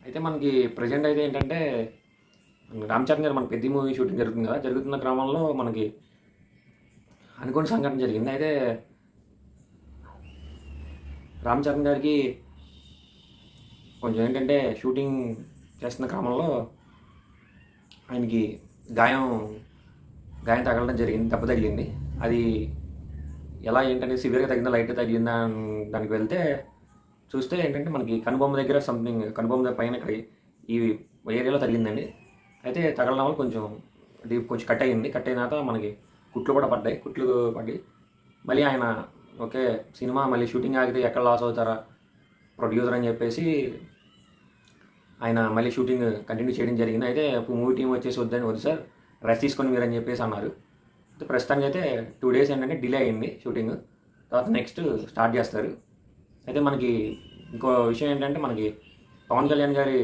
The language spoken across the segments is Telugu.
అయితే మనకి ప్రెజెంట్ అయితే ఏంటంటే రామ్ చరణ్ గారు మన పెద్ద మూవీ షూటింగ్ జరుగుతుంది కదా. జరుగుతున్న క్రమంలో మనకి అనుకోని సంఘటన జరిగింది. అయితే రామ్ చరణ్ గారికి కొంచెం ఏంటంటే షూటింగ్ చేస్తున్న క్రమంలో ఆయనకి గాయం గాయం తగలడం జరిగింది, దెబ్బ తగిలింది. అది ఎలా ఏంటంటే సివియర్గా తగిలిందా లైట్గా తగిలిందా దానికి వెళ్తే చూస్తే ఏంటంటే మనకి కనుబొమ్మ దగ్గర సంథింగ్ కనుబొమ్మ పైన ఇక్కడ ఈ ఏరియాలో తగిలిందండి. అయితే తగలడం వల్ల కొంచెం కట్ అయ్యింది. కట్ అయిన తర్వాత మనకి కుట్లు కూడా పడ్డాయి. కుట్లు పడి మళ్ళీ ఆయన ఓకే సినిమా మళ్ళీ షూటింగ్ ఆగితే ఎక్కడ లాస్ అవుతారా ప్రొడ్యూసర్ అని చెప్పేసి ఆయన మళ్ళీ షూటింగ్ కంటిన్యూ చేయడం జరిగింది. అయితే మూవీ టీం వచ్చేసి వద్దు సార్ రెస్ట్ తీసుకొని మీరు అని చెప్పేసి అన్నారు. అయితే ప్రస్తుతానికి అయితే 2 days ఏంటంటే డిలే అయింది షూటింగ్. తర్వాత నెక్స్ట్ స్టార్ట్ చేస్తారు. అయితే మనకి ఇంకో విషయం ఏంటంటే మనకి పవన్ కళ్యాణ్ గారి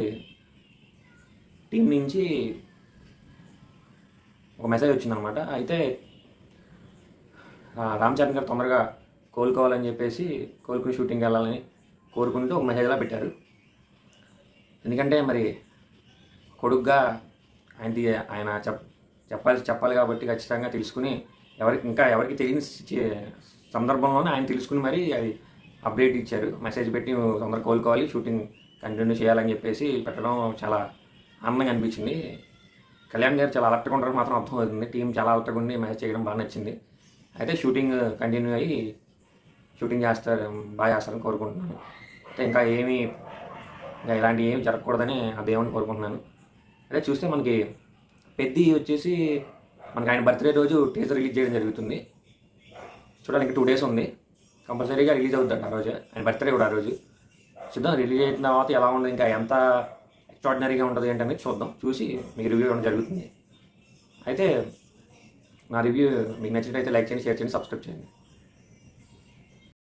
టీం నుంచి ఒక మెసేజ్ వచ్చిందనమాట. అయితే రామ్ చరణ్ గారు తొందరగా కోలుకోవాలని చెప్పేసి కోలుకుని షూటింగ్కి వెళ్ళాలని కోరుకుంటూ ఒక మెసేజ్లా పెట్టారు. ఎందుకంటే మరి కొడుగ్గా ఆయన చెప్పాలి కాబట్టి ఖచ్చితంగా తెలుసుకుని ఎవరికి తెలియని సందర్భంలోనే ఆయన తెలుసుకుని మరి అది అప్డేట్ ఇచ్చారు. మెసేజ్ పెట్టి తొందరగా కోలుకోవాలి, షూటింగ్ కంటిన్యూ చేయాలని చెప్పేసి పెట్టడం చాలా ఆనందంగా అనిపించింది. కళ్యాణ్ గారు చాలా అలర్ట్గా ఉంటారు మాత్రం అర్థమవుతుంది. టీం చాలా అలర్ట్గా ఉండి మెసేజ్ చేయడం బాగా నచ్చింది. అయితే షూటింగ్ కంటిన్యూ అయ్యి షూటింగ్ బాగా చేస్తారని కోరుకుంటున్నాను. అయితే ఇంకా ఇలాంటివి ఏమి జరగకూడదని ఆ దేవుని కోరుకుంటున్నాను. అదే చూస్తే మనకి పెద్ది వచ్చేసి మనకి ఆయన బర్త్డే రోజు టీజర్ రిలీజ్ చేయడం జరుగుతుంది. చూడాలి, ఇంకా 2 days ఉంది. కంపల్సరీగా రిలీజ్ అవుతుందంట ఆ రోజు. ఆయన బర్త్డే కూడా ఆ రోజు. చూద్దాం రిలీజ్ అయిన తర్వాత ఎలా ఉండదు, ఇంకా ఎంత ఎక్స్ట్రాడినరీగా ఉంటుంది ఏంటనేది చూద్దాం. చూసి మీకు రివ్యూ ఇవ్వడం జరుగుతుంది. అయితే నా రివ్యూ మీకు నచ్చినట్లయితే లైక్ చేయండి, షేర్ చేయండి, సబ్స్క్రైబ్ చేయండి.